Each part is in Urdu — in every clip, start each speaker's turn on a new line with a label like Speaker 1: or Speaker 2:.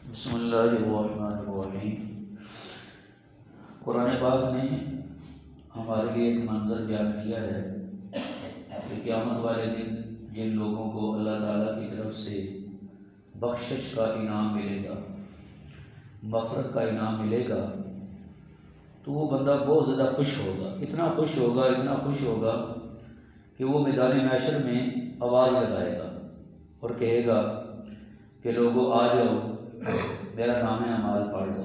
Speaker 1: بسم اللہ الرحمن الرحیم۔ قرآن پاک نے ہمارے لیے ایک منظر بیان کیا ہے کہ قیامت والے دن جن لوگوں کو اللہ تعالیٰ کی طرف سے بخشش کا انعام ملے گا، مغفرت کا انعام ملے گا، تو وہ بندہ بہت زیادہ خوش ہوگا، اتنا خوش ہوگا کہ وہ میدان محشر میں آواز لگائے گا اور کہے گا کہ لوگو آ جاؤ، میرا نام اعمال پڑھ لو۔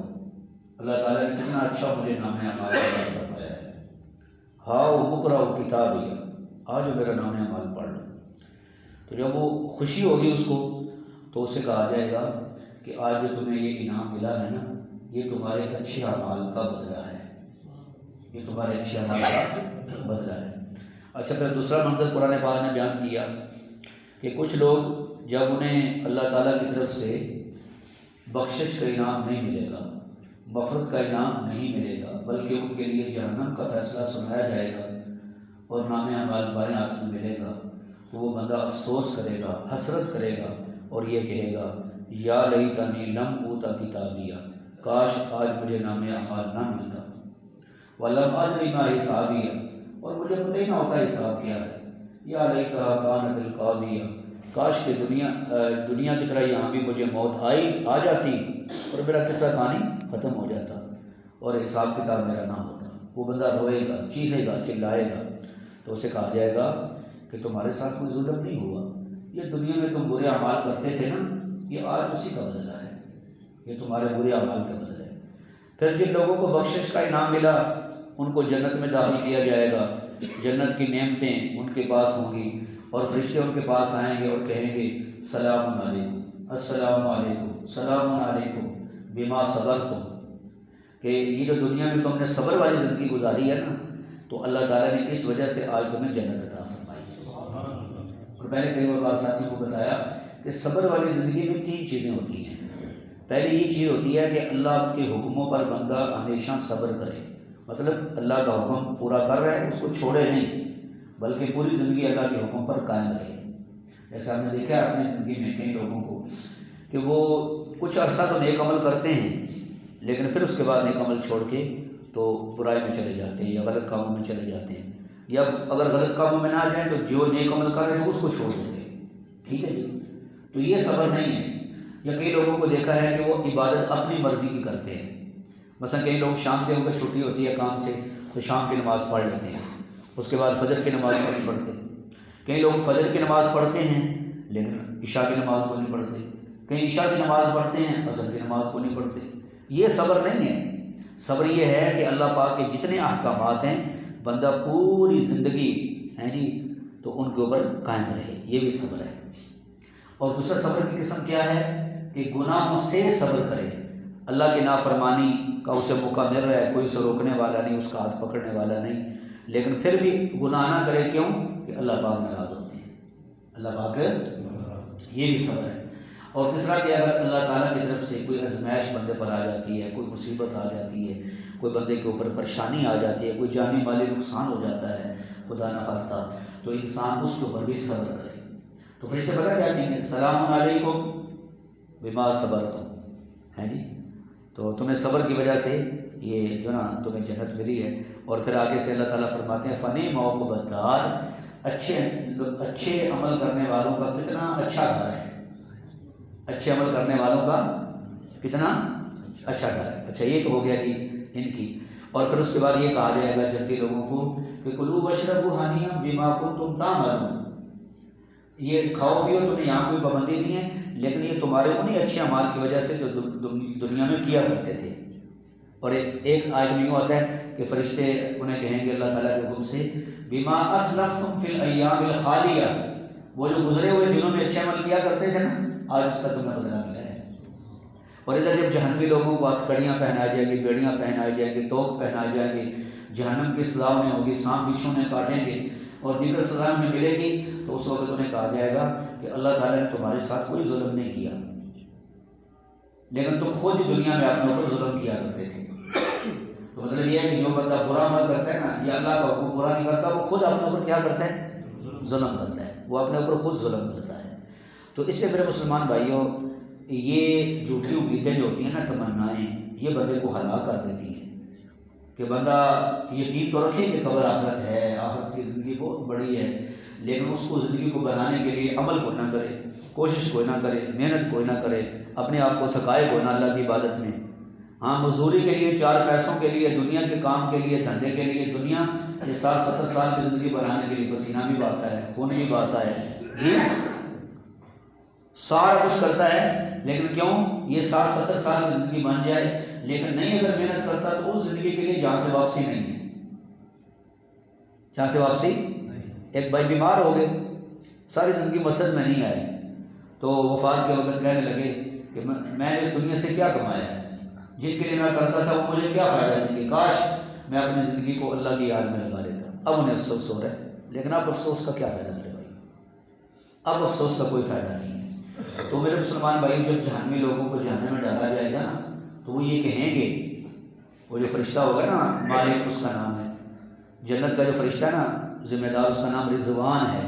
Speaker 1: اللہ تعالیٰ نے کتنا اچھا مجھے نام اعمال فرمایا ہے، ہاؤ مقرؤ کتابیہ، آ جاؤ میرا نام اعمال پڑھ لو۔ تو جب وہ خوشی ہوگی اس کو، تو اسے کہا جائے گا کہ آج جو تمہیں یہ انعام ملا ہے نا، یہ تمہارے اچھے اعمال کا بدلہ ہے، یہ تمہارے اچھے اعمال کا بدلہ ہے۔ اچھا، پھر دوسرا منظر قرآن پاک نے بیان کیا کہ کچھ لوگ جب انہیں اللہ تعالیٰ کی طرف سے بخشش کا انعام نہیں ملے گا، مغفرت کا انعام نہیں ملے گا، بلکہ ان کے لیے جہنم کا فیصلہ سنایا جائے گا اور نام اعمال بائیں ہاتھ میں ملے گا، تو وہ بندہ افسوس کرے گا، حسرت کرے گا اور یہ کہے گا یا لیتنی لم اوت کتابیہ، کاش آج مجھے نام اعمال نہ ملتا، ولم ادری ما حسابیہ، اور مجھے پتہ ہی نہ ہوتا حساب کیا ہے، یا لیتہا کانت القاضیہ، کاش کہ دنیا کی طرح یہاں بھی مجھے موت آ جاتی اور میرا قصہ کہانی ختم ہو جاتا اور حساب کتاب میرا نہ ہوتا۔ وہ بندہ روئے گا، چیخے گا، چلائے گا، تو اسے کہا جائے گا کہ تمہارے ساتھ کوئی ظلم نہیں ہوا، یہ دنیا میں تم برے اعمال کرتے تھے نا، یہ آج اسی کا بدلہ ہے، یہ تمہارے برے اعمال کا بدلہ ہے۔ پھر جن لوگوں کو بخشش کا انعام ملا ان کو جنت میں داخل کیا جائے گا، جنت کی نعمتیں ان کے پاس ہوں گی اور فرشتے ان کے پاس آئیں گے اور کہیں گے سلام علیکم، السلام علیکم، سلام علیکم بما صبرتم، کہ یہ جو دنیا میں تم نے صبر والی زندگی گزاری ہے نا، تو اللہ تعالیٰ نے اس وجہ سے آج تمہیں جنت عطا فرمائی۔ اور میں نے کئی بار ساتھیوں کو بتایا کہ صبر والی زندگی میں 3 چیزیں ہوتی ہیں۔ پہلی یہ چیز ہوتی ہے کہ اللہ کے حکموں پر بندہ ہمیشہ صبر کرے، مطلب اللہ کا حکم پورا کر رہا ہے اس کو چھوڑے نہیں، بلکہ پوری زندگی اللہ کے حکم پر قائم رہے۔ جیسا ہم نے دیکھا ہے اپنی زندگی میں کئی لوگوں کو کہ وہ کچھ عرصہ تو نیک عمل کرتے ہیں، لیکن پھر اس کے بعد نیک عمل چھوڑ کے تو برائی میں چلے جاتے ہیں یا غلط کاموں میں چلے جاتے ہیں، یا اگر غلط کاموں میں نہ جائیں تو جو نیک عمل کر رہے ہیں تو اس کو چھوڑ دیتے ہیں۔ ٹھیک ہے جی، تو یہ صبر نہیں ہے۔ یا کئی لوگوں کو دیکھا ہے کہ وہ عبادت اپنی مرضی کی کرتے ہیں، مثلا کئی لوگ شام کے وقت چھٹی ہوتی ہے کام سے تو شام کی نماز پڑھ لیتے ہیں، اس کے بعد فجر کی نماز نہیں پڑھتے۔ کئی لوگ فجر کی نماز پڑھتے ہیں لیکن عشاء کی نماز کو نہیں پڑھتے، کئی عشاء کی نماز پڑھتے ہیں عصر کی نماز کو نہیں پڑھتے۔ یہ صبر نہیں ہے۔ صبر یہ ہے کہ اللہ پاک کے جتنے احکامات ہیں بندہ پوری زندگی ہے جی تو ان کے اوپر قائم رہے، یہ بھی صبر ہے۔ اور دوسرا صبر کی قسم کیا ہے کہ گناہوں سے صبر کرے، اللہ کی نافرمانی کا اسے موقع مل رہا ہے، کوئی اسے روکنے والا نہیں، اس کا ہاتھ پکڑنے والا نہیں، لیکن پھر بھی گناہ نہ کرے، کیوں کہ اللہ پاک ناراض ہوتے ہیں، اللہ پاک، یہ بھی صبر ہے۔ اور تیسرا کہ اگر اللہ تعالیٰ کی طرف سے کوئی آزمائش بندے پر آ جاتی ہے، کوئی مصیبت آ جاتی ہے، کوئی بندے کے اوپر پریشانی آ جاتی ہے، کوئی جانی مالی نقصان ہو جاتا ہے خدا نخواستہ، تو انسان اس کے اوپر بھی صبر کرے۔ تو فرشتے پتہ کیا کہیں گے؟ سلام علیکم بما صبرتم، ہے جی، تو تمہیں صبر کی وجہ سے یہ جو نا تمہیں جنت ملی ہے۔ اور پھر آگے سے اللہ تعالیٰ فرماتے ہیں فنعم عقبی الدار، اچھے عمل کرنے والوں کا کتنا اچھا گھر ہے، اچھے عمل کرنے والوں کا کتنا اچھا گھر ہے۔ اچھا، یہ تو ہو گیا جی ان کی۔ اور پھر اس کے بعد یہ کہا جائے گا جنتی لوگوں کو کہ کلوا واشربوا ہنیئا بما کنتم تعملون، یہ کھاؤ پیو، تمہیں یہاں کوئی پابندی نہیں ہے، لیکن یہ تمہارے انہی اچھے اعمال کی وجہ سے جو دنیا میں کیا کرتے تھے۔ اور ایک آیت میں یوں آتا ہے کہ فرشتے انہیں کہیں گے اللہ تعالیٰ کے حکم سے بما اسلفتم فی الایام الخالیہ، وہ جو گزرے ہوئے دنوں میں اچھے عمل کیا کرتے تھے نا، آج اس کا تمہیں بدلہ ملا ہے۔ اور ادھر جب جہنمی لوگوں کو ہتھکڑیاں پہنائی جائیں گی، بیڑیاں پہنائی جائیں گی، توق پہنائی جائیں گی، جہنم کی سزا انہیں ہوگی، سانپ بچھو میں کاٹیں گے اور دیگر سزا انہیں ملے گی، تو اس وقت انہیں کہا جائے گا کہ اللہ تعالیٰ نے تمہارے ساتھ کوئی ظلم نہیں کیا، لیکن تم خود ہی دنیا میں اپنے اوپر ظلم کیا کرتے تھے۔ تو مطلب یہ ہے کہ جو بندہ برا عمل کرتا ہے نا، یا اللہ کا حکم پورا نہیں کرتا، وہ خود اپنے اوپر کیا کرتا ہے؟ ظلم کرتا ہے، وہ اپنے اوپر خود ظلم کرتا ہے۔ تو اس لیے میرے مسلمان بھائیوں، یہ جھوٹی امیدیں جو ہوتی ہیں نا، تمنائیں، یہ بندے کو ہلاک کر دیتی ہیں کہ بندہ یقین تو رکھے کہ قبر آخرت ہے، آخرت کی زندگی بہت بڑی ہے، لیکن اس کو زندگی کو بنانے کے لیے عمل کو نہ کرے، کوشش کو نہ کرے، محنت کو نہ کرے، اپنے آپ کو تھکائے کو نہ اللہ کی عبادت میں۔ ہاں مزدوری کے لیے، چار پیسوں کے لیے، دنیا کے کام کے لیے، دھندے کے لیے، دنیا سے 60-70 سال کی زندگی بنانے کے لیے پسینہ بھی بہتا ہے، خون بھی بہتا ہے، جی سارا کچھ کرتا ہے، لیکن کیوں؟ یہ 60-70 سال کی زندگی بن جائے، لیکن نہیں اگر محنت کرتا تو اس زندگی کے لیے جہاں سے واپسی نہیں ہے، جہاں سے واپسی۔ ایک بھائی بیمار ہو گئے، ساری زندگی مسجد میں نہیں آئے، تو وفات کے وقت کہنے لگے کہ میں نے اس دنیا سے کیا کمایا ہے، جن کے لیے میں کرتا تھا وہ مجھے کیا فائدہ دیں گے، کاش میں اپنی زندگی کو اللہ کی یاد میں لگا لیتا۔ اب انہیں افسوس ہو رہا ہے، لیکن اب افسوس کا کیا فائدہ میرے بھائی، اب افسوس کا کوئی فائدہ نہیں ہے۔ تو میرے مسلمان بھائی، جب جہنمی لوگوں کو جہنم میں ڈالا جائے گا نا، تو وہ یہ کہیں گے، وہ جو فرشتہ ہوگا نا، مالک اس کا نام ہے، جنت کا جو فرشتہ ہے نا، ذمہ دار اس کا نام رضوان ہے،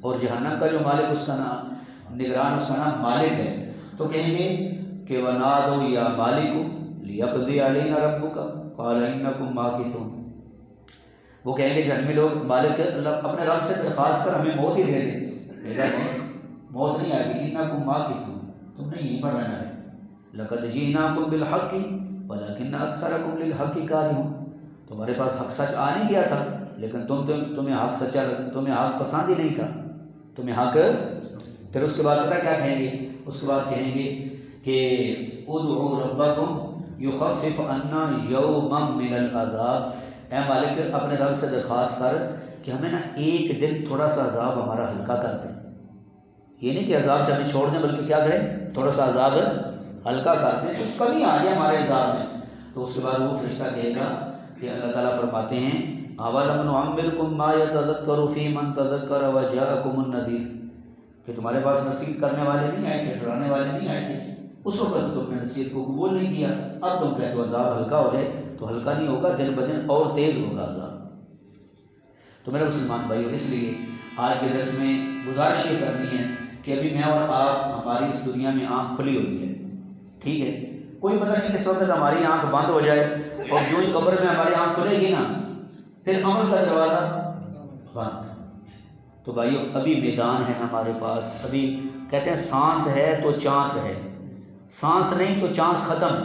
Speaker 1: اور جہنم کا جو مالک اس کا نام نگران، اس کا نام مالک ہے، تو کہیں گے کہ وَنَادَوْا يَا مَالِكُ لِيَقْضِيَ عَلَيْنَا رَبُّكَ قَالَ إِنَّكُمْ مَاكِثُونَ۔ وہ کہیں گے جہنمی لوگ، مالک اللہ اپنے رب سے درخواست کر ہمیں موت ہی دے دے، موت نہیں آئے گی، إِنَّكُمْ مَاكِثُونَ، تم نے یہیں پر رہنا ہے، لَقَدْ جِئْنَاكُمْ بِالْحَقِّ وَلَكِنَّ أَكْثَرَكُمْ لِلْحَقِّ كَارِهُونَ، تمہارے پاس حق سچ آ نہیں گیا تھا، لیکن تمہیں حق سچا، تمہیں حق پسند ہی نہیں تھا، تمہیں حق۔ پھر اس کے بعد پتہ کیا کہیں گے؟ اس کے بعد کہیں گے کہ ادعوا ربکم یخفف عنا یوما من العذاب، اے مالک اپنے رب سے درخواست کر کہ ہمیں نا ایک دن تھوڑا سا عذاب ہمارا ہلکا کر دیں، یہ نہیں کہ عذاب سے ہمیں چھوڑ دیں، بلکہ کیا کریں؟ تھوڑا سا عذاب ہلکا کر دیں، تو کمی آ جائے ہمارے عذاب میں۔ تو اس کے بعد وہ فرشتہ کہے گا کہ اللہ تعالیٰ فرماتے ہیں اولم نعمرکم ما یتذکر فی من تذکر وجاءکم النذیر، کہ تمہارے پاس نصیحت کرنے والے نہیں آئے تھے، ڈرانے والے نہیں آئے تھے، اس وقت تم نے نصیحت کو قبول نہیں کیا، اب تم کہتے ہو عذاب ہلکا ہو جائے، تو ہلکا نہیں ہوگا، دن بدن اور تیز ہوگا عذاب۔ تو میرے مسلمان بھائیو، اس لیے آج کے درس میں گزارش یہ کرنی ہے کہ ابھی میں اور آپ، ہماری اس دنیا میں آنکھ کھلی ہوئی ہے، ٹھیک ہے، کوئی پتہ نہیں کس وقت ہماری آنکھ بند ہو جائے، اور جو ہی قبر میں ہماری آنکھ کھلے گی نا، پھر عمل کا دروازہ بند۔ تو بھائیو ابھی میدان ہے ہمارے پاس، ابھی کہتے ہیں سانس ہے تو چانس ہے، سانس نہیں تو چانس ختم۔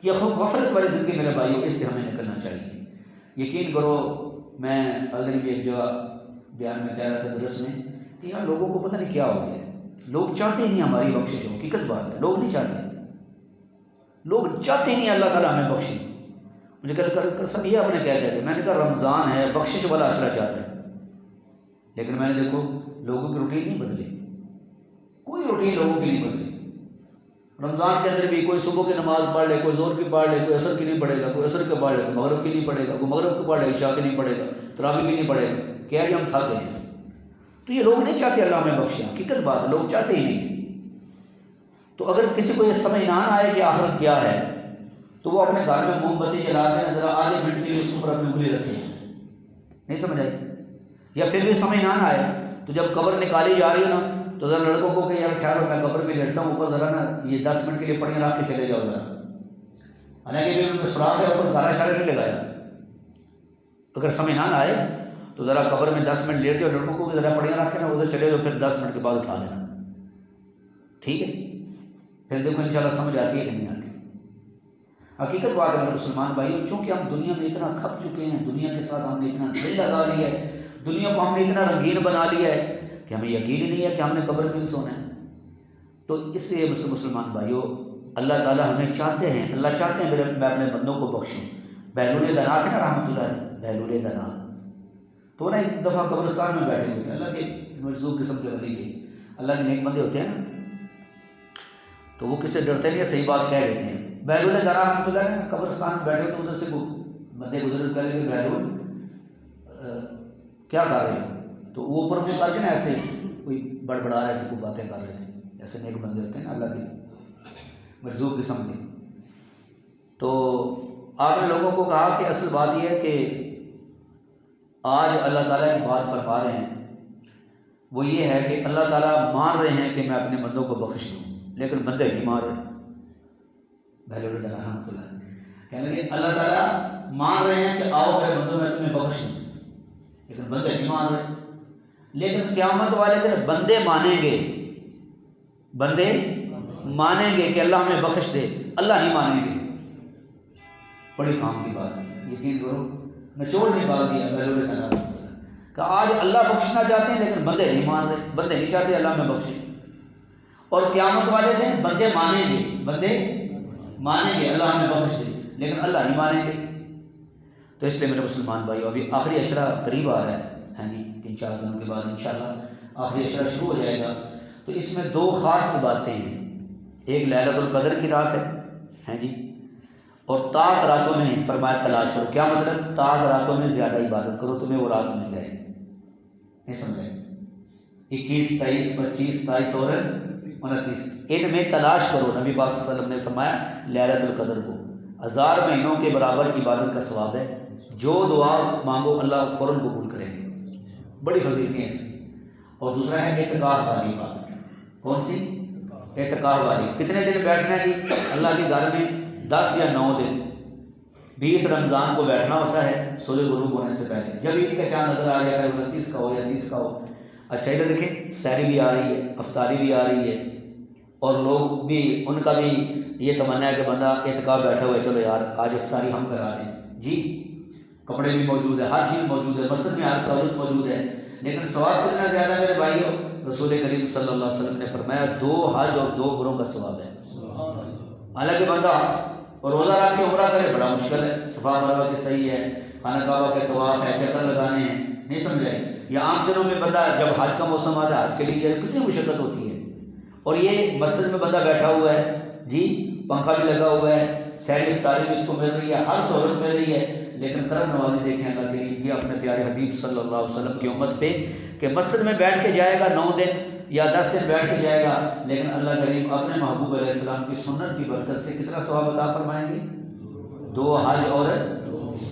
Speaker 1: یہ خوب غفلت والی زندگی میرے بھائیو، اس سے ہمیں نکلنا چاہیے۔ یقین کرو، میں اگر بھی ایک جگہ بیان میں کہہ رہا تھا درس میں کہ یار لوگوں کو پتہ نہیں کیا ہو گیا، لوگ چاہتے ہی نہیں ہماری بخشش ہو، حقیقت بات ہے، لوگ نہیں چاہتے، لوگ چاہتے ہی نہیں اللہ تعالیٰ ہمیں بخشے۔ مجھے کل سب یہ آپ نے کہہ دیا کہ میں نے کہا رمضان ہے، بخشش والا عشرہ چاہتے ہیں، لیکن میں نے دیکھو لوگوں کی روٹین نہیں بدلی، کوئی روٹین لوگوں کی نہیں بدلی۔ رمضان کے اندر بھی کوئی صبح کی نماز پڑھ لے، کوئی زور کی پڑھ لے، کوئی عصر کی نہیں پڑھے گا، کوئی عصر کے پڑھ لے تو مغرب کی نہیں پڑھے گا، کوئی مغرب کی پڑھ لے عشاء کی نہیں پڑھے گا، تراویح بھی نہیں پڑھے گا، کیا کہ ہم تھک گئے ہیں۔ تو یہ لوگ نہیں چاہتے اللہ ہمیں بخشے، حقیقت بات ہے، لوگ چاہتے ہی نہیں۔ تو اگر کسی کو یہ سمجھ نہ آئے کہ آخرت کیا ہے، تو وہ اپنے گھر میں موم بتی جلا کے ذرا آدھے منٹ کے لیے اس پر اپنی انگلی رکھے، نہیں سمجھ آئی؟ یا پھر بھی سمجھ نہ آئے تو جب قبر نکالی جا رہی ہے نا، تو ذرا لڑکوں کو کہ یار خیال ہو میں قبر میں لیٹتا ہوں، اوپر ذرا نا یہ 10 منٹ کے لیے پڑھیں رکھ کے چلے جاؤ ذرا، حالانکہ بھی ان میں سراغ ہے، اوپر گالا شارے نہیں لگایا۔ اگر سمجھ نہ آئے تو ذرا قبر میں 10 منٹ لیٹ جاؤ، لڑکوں کو بھی ذرا پڑھیں رکھ کے نا ادھر چلے جاؤ، پھر 10 منٹ کے بعد اٹھا لینا، ٹھیک ہے؟ پھر دیکھو انشاءاللہ سمجھ آتی ہے کہ نہیں آتی۔ حقیقت بات ہے میرے مسلمان بھائیوں، چونکہ ہم دنیا میں اتنا کھپ چکے ہیں، دنیا کے ساتھ ہم نے اتنا دل لگا لیا ہے، دنیا کو ہم نے اتنا رنگین بنا لیا ہے کہ ہمیں یقین ہی نہیں ہے کہ ہم نے قبر میں بھی سونا ہے۔ تو اس لیے مسلمان بھائیوں، اللہ تعالیٰ ہمیں چاہتے ہیں، اللہ چاہتے ہیں میں اپنے بندوں کو بخشوں۔ بہلول دنا تھے نا رحمۃ اللہ علیہ، بہلول دنا، تو وہ نا ایک دفعہ قبرستان میں بیٹھے ہوئے تھے، اللہ کے مجذوب قسم کے ولی تھے، اللہ کے نیک بندے ہوتے ہیں نا، تو وہ کس سے ڈرتے نہیں، صحیح بات کہہ دیتے ہیں۔ بہلول دنا رحمۃ اللہ علیہ قبرستان میں بیٹھے تو ادھر سے بندے گزر کر لے، بہلول کیا کر رہے ہیں؟ تو وہ اوپر منہ کر کے نا ایسے کوئی بڑبڑا رہے تھے، کوئی باتیں کر رہے تھے، ایسے نیک بندے ہوتے ہیں نا اللہ کے مجذوب قسم کے۔ تو آپ نے لوگوں کو کہا کہ اصل بات یہ ہے کہ آج اللہ تعالیٰ کی بات فرما رہے ہیں، وہ یہ ہے کہ اللہ تعالیٰ مان رہے ہیں کہ میں اپنے بندوں کو بخش دوں،
Speaker 2: لیکن بندے نہیں مان رہے. کہنے لگے اللہ تعالیٰ مان رہے ہیں کہ آؤ میرے بندوں میں تمہیں بخش دوں، لیکن بندے نہیں مان رہے. لیکن قیامت والے دن بندے مانیں گے، بندے مانیں گے کہ اللہ ہمیں بخش دے، اللہ نہیں مانیں گے. بڑی کام کی بات ہے، یقین کرو نچوڑ نہیں بات دیا بہلول کہنا کہ آج اللہ بخشنا چاہتے ہیں لیکن بندے نہیں مان رہے، بندے نہیں چاہتے اللہ ہمیں بخشے. اور قیامت والے دن بندے مانیں گے، بندے مانیں گے اللہ ہمیں بخش دے، لیکن اللہ نہیں مانیں گے. تو اس لیے میرے مسلمان بھائی ابھی آخری عشرہ قریب آ رہا ہے، ہاں جی 3-4 دنوں کے بعد انشاءاللہ آخری عشرہ شروع ہو جائے گا. تو اس میں 2 خاص باتیں ہیں، ایک لیلۃ القدر کی رات ہے، ہاں جی، اور تاک راتوں میں فرمایا تلاش کرو. کیا مطلب؟ تاک راتوں میں زیادہ عبادت کرو، تمہیں وہ رات مل جائے. نہیں سمجھے؟ 21، 23، 25، 27 اور 29 ان میں تلاش کرو. نبی پاک صلی اللہ علیہ وسلم نے فرمایا لیلۃ القدر کو 1000 مہینوں کے برابر عبادت کا ثواب ہے، جو دعا مانگو اللہ فوراً قبول کرے گے. بڑی فضیلتیں ہیں اس کی. اور دوسرا ہے اعتکاف والی عبادت. کون سی؟ اعتکاف والی. کتنے دن بیٹھنا ہے جی اللہ کے گھر میں؟ 10 یا 9 دن. 20 رمضان کو بیٹھنا ہوتا ہے سورج غروب ہونے سے پہلے، جب عید کا چاند نظر آ جائے گا 29 کا ہو یا 30 کا ہو. اچھا ادھر دیکھیں سحری بھی آ رہی ہے، افطاری بھی آ رہی ہے، اور لوگ بھی ان کا بھی یہ تمنا ہے کہ بندہ اعتکاف بیٹھا ہوا ہے، چلو یار آج افطاری ہم کرا دیں جی. کپڑے بھی موجود ہے، ہر چیز موجود ہے، مسجد میں ہر سہولت موجود ہے. لیکن ثواب کتنا زیادہ ہے میرے بھائیو؟ رسول کریم صلی اللہ علیہ وسلم نے فرمایا 2 حج اور 2 عمروں کا ثواب ہے. حالانکہ بندہ روزہ رکھ کے عمرہ کرے بڑا مشکل ہے، صفا مروا کے صحیح ہے، خانہ کعبہ کے طواف ہے، چکر لگانے ہیں، نہیں سمجھے؟ یا عام دنوں میں بندہ جب حج کا موسم آتا ہے حج کے لیے کتنی مشقت ہوتی ہے. اور یہ مسجد میں بندہ بیٹھا ہوا ہے جی، پنکھا بھی لگا ہوا ہے، سحر افطاری بھی اس کو مل رہی ہے، ہر سہولت مل رہی ہے. لیکن کرم نوازی دیکھیں اللہ کریم کی اپنے پیارے حبیب صلی اللہ علیہ وسلم کی امت پہ کہ مسجد میں بیٹھ کے جائے گا 9 دن یا 10 دن بیٹھ کے جائے گا، لیکن اللہ کریم اپنے محبوب علیہ السلام کی سنت کی برکت سے کتنا ثواب عطا فرمائیں گے؟ 2 حج اور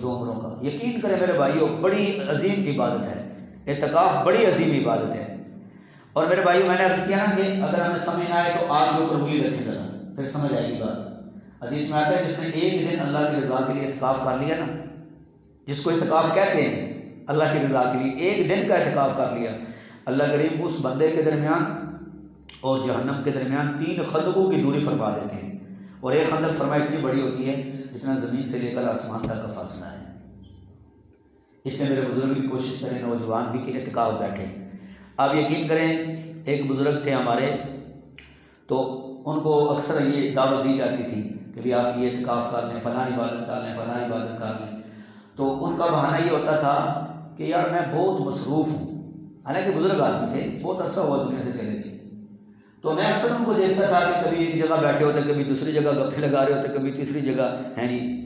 Speaker 2: 2 عمروں کا. یقین کریں میرے بھائیوں بڑی عظیم عبادت ہے، اعتکاف بڑی عظیم عبادت ہے. اور میرے بھائیوں میں نے عرض کیا نا کہ اگر ہمیں سمجھ نہ آئے تو آگ کے اوپر انگلی رکھے ذرا، پھر سمجھ آئے گی بات. حدیث میں آتا ہے جس نے ایک دن اللہ کی رضا کے لیے اعتکاف کر لیا نا، جس کو اعتکاف کہتے ہیں اللہ کی رضا کے لیے ایک دن کا اعتکاف کر لیا، اللہ کریم اس بندے کے درمیان اور جہنم کے درمیان 3 خندقوں کی دوری فرما دیتے ہیں. اور ایک خندق فرمایا اتنی بڑی ہوتی ہے جتنا زمین سے لے کر آسمان تک کا فاصلہ ہے. اس لیے میرے بزرگ بھی کوشش کریں، نوجوان بھی کہ اعتکاف بیٹھیں. آپ یقین کریں ایک بزرگ تھے ہمارے، تو ان کو اکثر یہ دعوت دی جاتی تھی کہ بھی آپ یہ اعتکاف کر لیں، فلاں عبادت کر لیں، فلاں عبادت کر لیں. تو ان کا بہانہ یہ ہوتا تھا کہ یار میں بہت مصروف ہوں. حالانکہ بزرگ آدمی تھے، بہت عرصہ ہوا دنیا سے چلے گئے. تو میں اکثر ان کو دیکھتا تھا کہ کبھی ایک جگہ بیٹھے ہوتے، کبھی دوسری جگہ گپے لگا رہے ہوتے، کبھی تیسری جگہ ہے نہیں.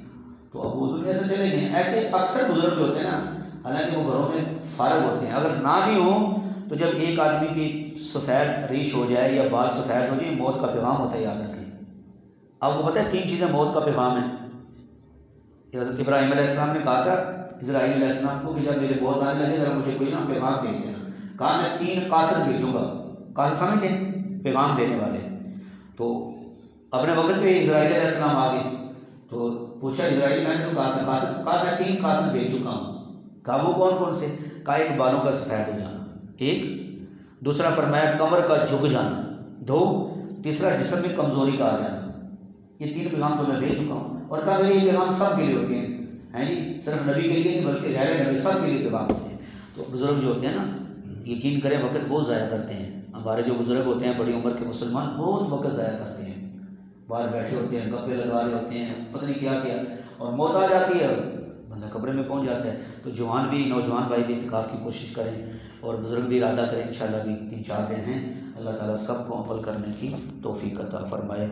Speaker 2: تو اب وہ دنیا سے چلے گئے. ایسے اکثر بزرگ جو ہوتے ہیں نا، حالانکہ وہ گھروں میں فارغ ہوتے ہیں، اگر نہ بھی ہوں تو جب ایک آدمی کی سفید ریش ہو جائے یا بال سفید ہو جائے، موت کا پیغام ہوتا ہے، یاد رکھیں. آپ کو پتہ ہے 3 چیزیں موت کا پیغام ہیں. حضرت ابراہیم علیہ السلام نے کہا تھا اسرائیل علیہ السلام کو کہ جب میرے موت آنے لگے ذرا مجھے کوئی نا پیغام بھیج دینا. کہا میں 3 قاصد بھیجوں گا. قاصد سمجھتے ہیں؟ پیغام دینے والے. تو اپنے وقت پہ اسرائیل علیہ السلام آ گئے تو پوچھا اسرائیل میں نے تو کہا تھا قاصد، کہا میں 3 قاصد بھیج چکا ہوں. کہا وہ کون کون سے؟ کہا ایک بالوں کا سفید ہو جانا، ایک دوسرا فرمایا کمر کا جھک جانا، 2 تیسرا جسم میں کمزوری کا آ جانا. یہ 3 پیغام تو میں بھیج چکا ہوں. اور کہا میرے یہ پیغام سب کے لیے ہوتے ہیں جی، صرف نبی کے لیے نہیں بلکہ غیر نبی سب کے لیے پیغام ہوتے ہیں. تو بزرگ جو ہوتے ہیں نا، یقین کریں وقت بہت ضائع کرتے ہیں. ہمارے جو بزرگ ہوتے ہیں بڑی عمر کے مسلمان بہت وقت ضائع کرتے ہیں، باہر بیٹھے ہوتے ہیں، گپے لگا رہے ہوتے ہیں، پتہ نہیں کیا کیا، اور موت آ جاتی ہے بندہ قبر میں پہنچ جاتا ہے. تو جوان بھی نوجوان بھائی بھی اعتکاف کی کوشش کریں اور بزرگ بھی ارادہ کریں. انشاءاللہ بھی 3-4 دن ہیں. اللہ تعالیٰ سب کو عمل کرنے کی توفیق عطا فرمائے.